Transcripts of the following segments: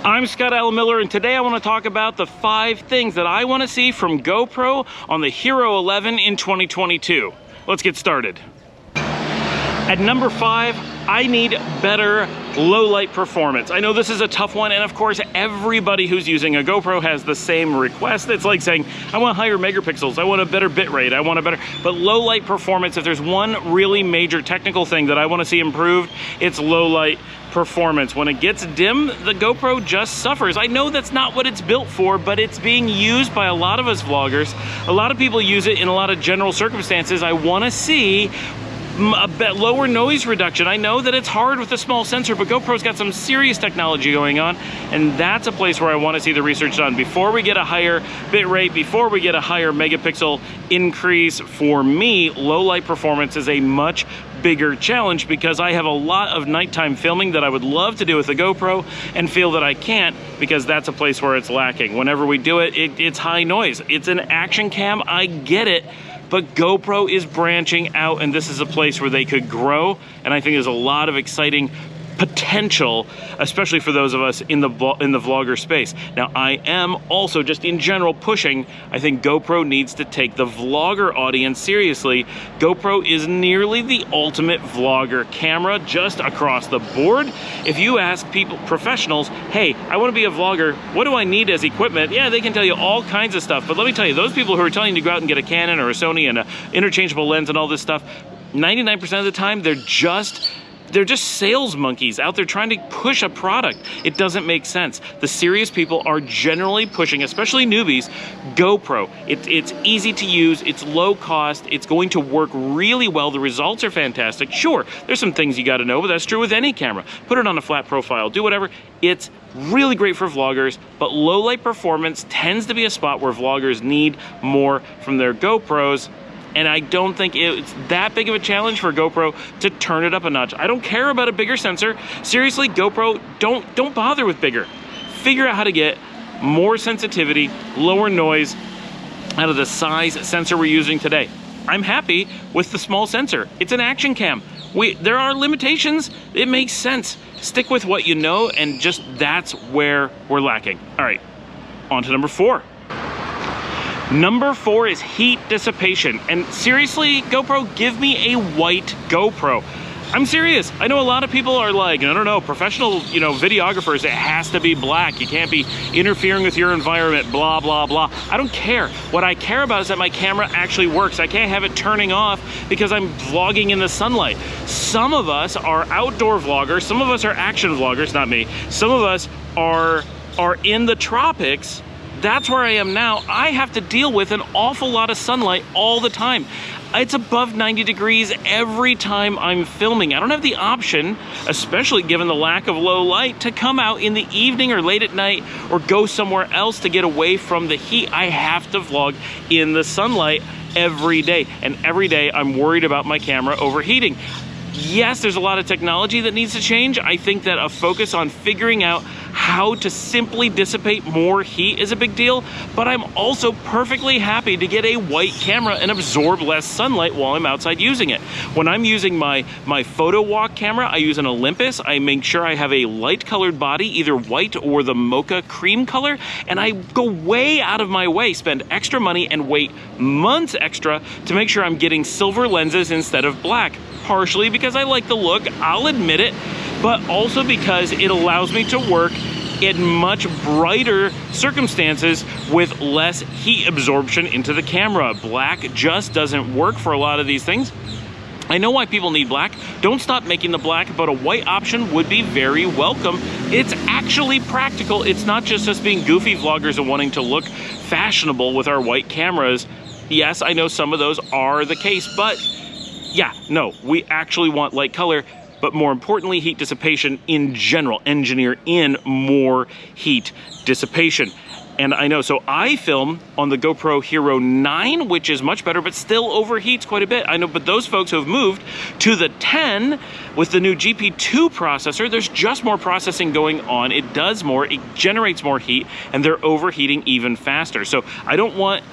I'm Scott L. Miller, and today I want to talk about the 5 things that I want to see from GoPro on the Hero 11 in 2022. Let's get started. At number 5, I need better low light performance. I know this is a tough one, and of course everybody who's using a GoPro has the same request. It's like saying, I want higher megapixels, I want a better bit rate, I want a better, but low light performance, if there's one really major technical thing that I want to see improved, it's low light performance. When it gets dim, the GoPro just suffers. I know that's not what it's built for, but it's being used by a lot of us vloggers. A lot of people use it in a lot of general circumstances. I want to see a bit lower noise reduction. I know that it's hard with a small sensor, but GoPro's got some serious technology going on, and that's a place where I want to see the research done. Before we get a higher bit rate, before we get a higher megapixel increase, for me, low light performance is a much bigger challenge because I have a lot of nighttime filming that I would love to do with the GoPro and feel that I can't because that's a place where it's lacking. Whenever we do it, it's high noise. It's an action cam, I get it. But GoPro is branching out, and this is a place where they could grow, and I think there's a lot of exciting potential, especially for those of us in the vlogger space. Now, I am also just in general pushing, I think GoPro needs to take the vlogger audience seriously. GoPro is nearly the ultimate vlogger camera just across the board. If you ask people, professionals, hey, I want to be a vlogger, what do I need as equipment? Yeah, they can tell you all kinds of stuff, but let me tell you, those people who are telling you to go out and get a Canon or a Sony and an interchangeable lens and all this stuff, 99% of the time, they're just sales monkeys out there trying to push a product. It doesn't make sense. The serious people are generally pushing, especially newbies, GoPro. It's easy to use, it's low cost, it's going to work really well, the results are fantastic. Sure, there's some things you gotta know, but that's true with any camera. Put it on a flat profile, do whatever. It's really great for vloggers, but low light performance tends to be a spot where vloggers need more from their GoPros. And I don't think it's that big of a challenge for GoPro to turn it up a notch. I don't care about a bigger sensor. Seriously, GoPro, don't bother with bigger. Figure out how to get more sensitivity, lower noise out of the size sensor we're using today. I'm happy with the small sensor. It's an action cam. There are limitations. It makes sense. Stick with what you know, and just that's where we're lacking. All right, on to number 4. Number 4 is heat dissipation. And seriously, GoPro, give me a white GoPro. I'm serious. I know a lot of people are like, I don't know, professional, videographers, it has to be black. You can't be interfering with your environment, blah, blah, blah. I don't care. What I care about is that my camera actually works. I can't have it turning off because I'm vlogging in the sunlight. Some of us are outdoor vloggers. Some of us are action vloggers, not me. Some of us are in the tropics. That's where I am now. I have to deal with an awful lot of sunlight all the time. It's above 90 degrees every time I'm filming. I don't have the option, especially given the lack of low light, to come out in the evening or late at night or go somewhere else to get away from the heat. I have to vlog in the sunlight every day. And every day I'm worried about my camera overheating. Yes, there's a lot of technology that needs to change. I think that a focus on figuring out how to simply dissipate more heat is a big deal, but I'm also perfectly happy to get a white camera and absorb less sunlight while I'm outside using it. When I'm using my photo walk camera, I use an Olympus. I make sure I have a light colored body, either white or the mocha cream color, and I go way out of my way, spend extra money and wait months extra to make sure I'm getting silver lenses instead of black. Partially because I like the look, I'll admit it, but also because it allows me to work in much brighter circumstances with less heat absorption into the camera. Black just doesn't work for a lot of these things. I know why people need black. Don't stop making the black, but a white option would be very welcome. It's actually practical. It's not just us being goofy vloggers and wanting to look fashionable with our white cameras. Yes, I know some of those are the case, but yeah, no, we actually want light color, but more importantly, heat dissipation in general. Engineer in more heat dissipation. And I know, so I film on the GoPro Hero 9, which is much better, but still overheats quite a bit. I know, but those folks who have moved to the 10 with the new GP2 processor, there's just more processing going on. It does more, it generates more heat, and they're overheating even faster. So I don't want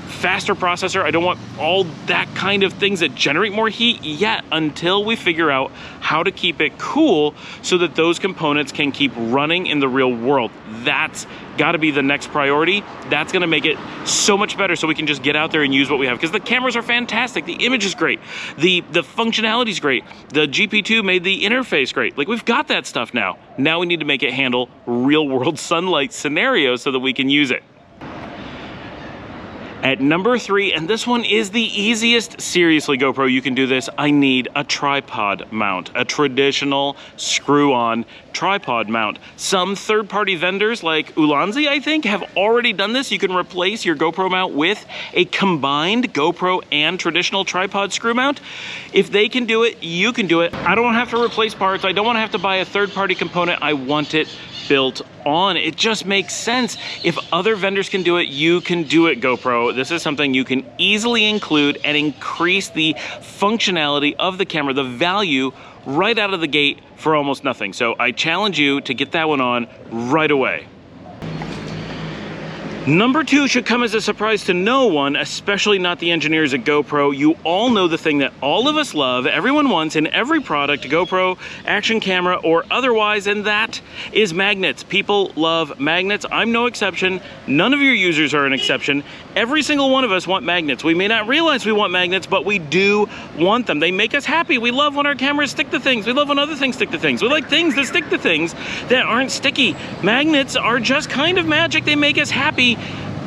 faster processor. I don't want all that kind of things that generate more heat yet, until we figure out how to keep it cool so that those components can keep running in the real world. That's got to be the next priority. That's going to make it so much better so we can just get out there and use what we have, because the cameras are fantastic, the image is great, the functionality is great, the GP2 made the interface great. Like, we've got that stuff now. Now we need to make it handle real world sunlight scenarios so that we can use it. At number 3, and this one is the easiest, seriously GoPro, you can do this, I need a tripod mount, a traditional screw-on tripod mount. Some third-party vendors like Ulanzi, I think, have already done this. You can replace your GoPro mount with a combined GoPro and traditional tripod screw mount. If they can do it, you can do it. I don't want to have to replace parts. I don't want to have to buy a third-party component. I want it built on. It just makes sense. If other vendors can do it, you can do it, GoPro. This is something you can easily include and increase the functionality of the camera, the value right out of the gate for almost nothing. So I challenge you to get that one on right away. Number 2 should come as a surprise to no one, especially not the engineers at GoPro. You all know the thing that all of us love, everyone wants in every product, GoPro, action camera, or otherwise, and that is magnets. People love magnets. I'm no exception. None of your users are an exception. Every single one of us want magnets. We may not realize we want magnets, but we do want them. They make us happy. We love when our cameras stick to things. We love when other things stick to things. We like things that stick to things that aren't sticky. Magnets are just kind of magic. They make us happy.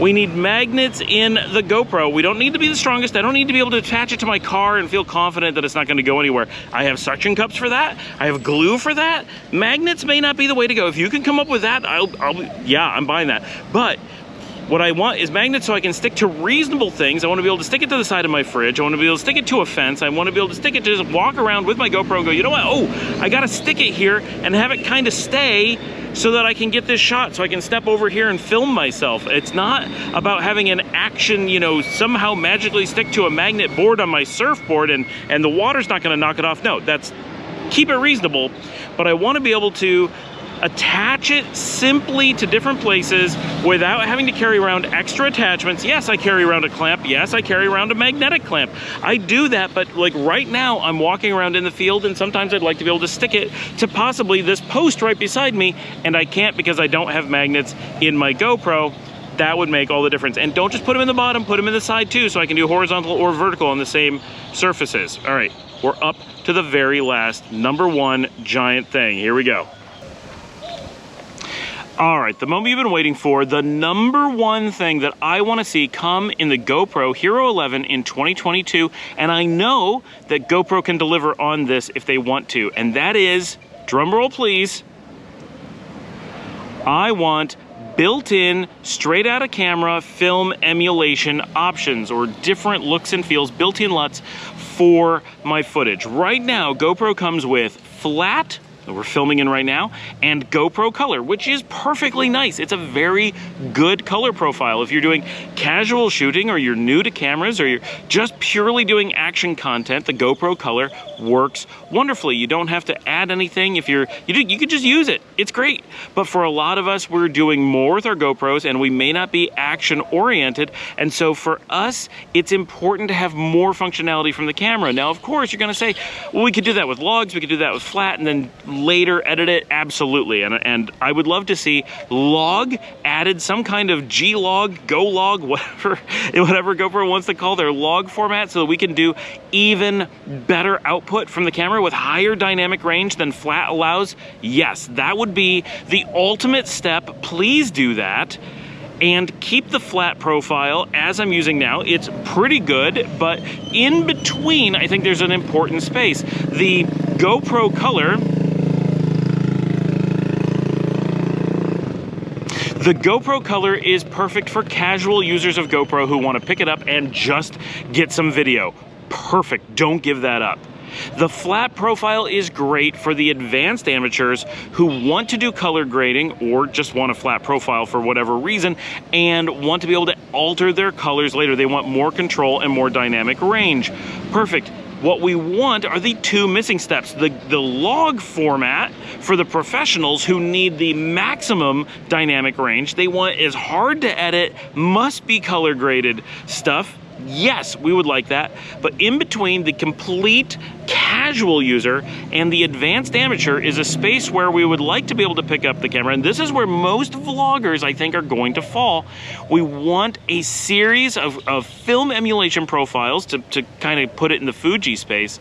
We need magnets in the GoPro. We don't need to be the strongest. I don't need to be able to attach it to my car and feel confident that it's not going to go anywhere. I have suction cups for that. I have glue for that. Magnets may not be the way to go. If you can come up with that, yeah, I'm buying that. But what I want is magnets so I can stick to reasonable things. I want to be able to stick it to the side of my fridge. I want to be able to stick it to a fence. I want to be able to stick it to just walk around with my GoPro and go, you know what? Oh, I got to stick it here and have it kind of stay so that I can get this shot, so I can step over here and film myself. It's not about having an action, you know, somehow magically stick to a magnet board on my surfboard and the water's not going to knock it off. No, that's, keep it reasonable, but I want to be able to attach it simply to different places without having to carry around extra attachments. Yes, I carry around a clamp. Yes, I carry around a magnetic clamp. I do that, but like right now I'm walking around in the field and sometimes I'd like to be able to stick it to possibly this post right beside me, and I can't because I don't have magnets in my GoPro. That would make all the difference. And don't just put them in the bottom, put them in the side too, so I can do horizontal or vertical on the same surfaces. All right, we're up to the very last, number 1 giant thing. Here we go. All right, the moment you've been waiting for, the number 1 thing that I want to see come in the GoPro Hero 11 in 2022, and I know that GoPro can deliver on this if they want to, and that is, drumroll please, I want built-in, straight out of camera film emulation options, or different looks and feels, built-in LUTs for my footage. Right now, GoPro comes with flat, that we're filming in right now, and GoPro Color, which is perfectly nice. It's a very good color profile. If you're doing casual shooting, or you're new to cameras, or you're just purely doing action content, the GoPro Color works wonderfully. You don't have to add anything. If you could just use it. It's great. But for a lot of us, we're doing more with our GoPros, and we may not be action oriented. And so for us, it's important to have more functionality from the camera. Now, of course, you're going to say, well, we could do that with logs, we could do that with flat, and then later edit it. Absolutely. And I would love to see log added, some kind of G-log, Go-log, whatever GoPro wants to call their log format, so that we can do even better output from the camera with higher dynamic range than flat allows. Yes, that would be the ultimate step. Please do that. And keep the flat profile as I'm using now. It's pretty good, but in between, I think there's an important space. The GoPro Color, the GoPro Color is perfect for casual users of GoPro who want to pick it up and just get some video. Perfect, don't give that up. The flat profile is great for the advanced amateurs who want to do color grading or just want a flat profile for whatever reason and want to be able to alter their colors later. They want more control and more dynamic range. Perfect. What we want are the two missing steps. The log format for the professionals who need the maximum dynamic range. They want is hard to edit, must be color graded stuff. Yes, we would like that. But in between the complete casual user and the advanced amateur is a space where we would like to be able to pick up the camera. And this is where most vloggers, I think, are going to fall. We want a series of film emulation profiles, to kind of put it in the Fuji space,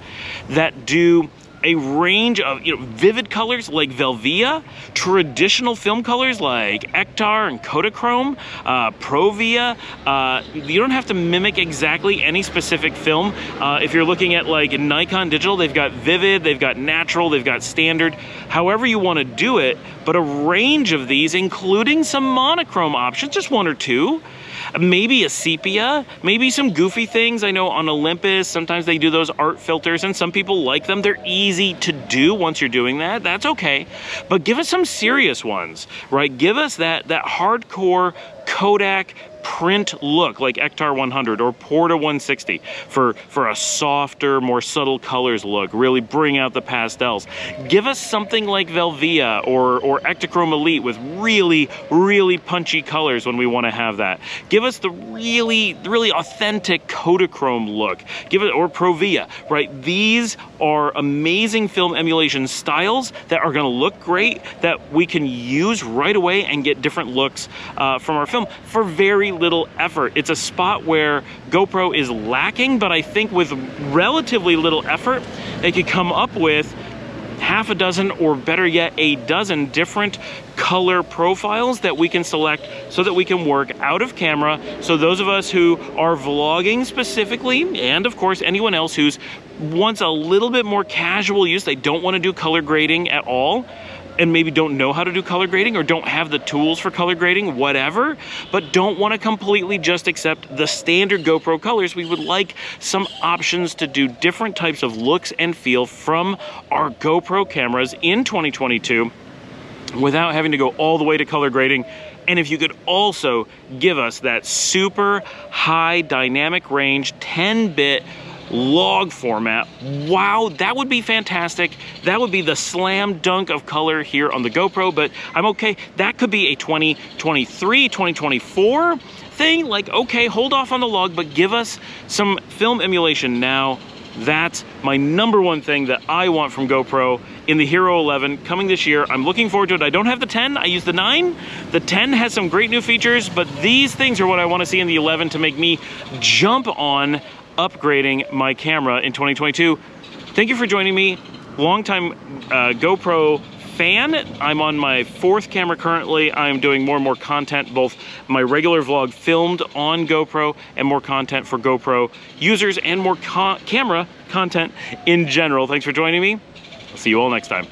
that do a range of vivid colors like Velvia, traditional film colors like Ektar and Kodachrome, Provia. You don't have to mimic exactly any specific film. If you're looking at like Nikon Digital, they've got vivid, they've got natural, they've got standard, however you want to do it, but a range of these, including some monochrome options, just one or two. Maybe a sepia, maybe some goofy things. I know on Olympus, sometimes they do those art filters and some people like them. They're easy to do once you're doing that. That's okay. But give us some serious ones, right? Give us that hardcore Kodak print look like Ektar 100 or Porta 160 for a softer, more subtle colors look, really bring out the pastels. Give us something like Velvia or Ektachrome Elite with really, really punchy colors when we want to have that. Give us the really, really authentic Kodachrome look. Give it, or Provia, right? These are amazing film emulation styles that are going to look great, that we can use right away and get different looks from our film for very little effort. It's a spot where GoPro is lacking, but I think with relatively little effort, they could come up with half a dozen, or better yet, a dozen different color profiles that we can select so that we can work out of camera. So those of us who are vlogging specifically, and of course anyone else who's wants a little bit more casual use, they don't want to do color grading at all, and maybe don't know how to do color grading or don't have the tools for color grading, whatever, but don't want to completely just accept the standard GoPro colors. We would like some options to do different types of looks and feel from our GoPro cameras in 2022 without having to go all the way to color grading. And if you could also give us that super high dynamic range 10-bit log format, wow, that would be fantastic. That would be the slam dunk of color here on the GoPro, but I'm okay. That could be a 2023, 2024 thing. Like, okay, hold off on the log, but give us some film emulation now. That's my number one thing that I want from GoPro in the Hero 11 coming this year. I'm looking forward to it. I don't have the 10, I use the 9. The 10 has some great new features, but these things are what I want to see in the 11 to make me jump on upgrading my camera in 2022. Thank you for joining me. Longtime GoPro fan. I'm on my 4th camera currently. I'm doing more and more content, both my regular vlog filmed on GoPro and more content for GoPro users and more camera content in general. Thanks for joining me. I'll see you all next time.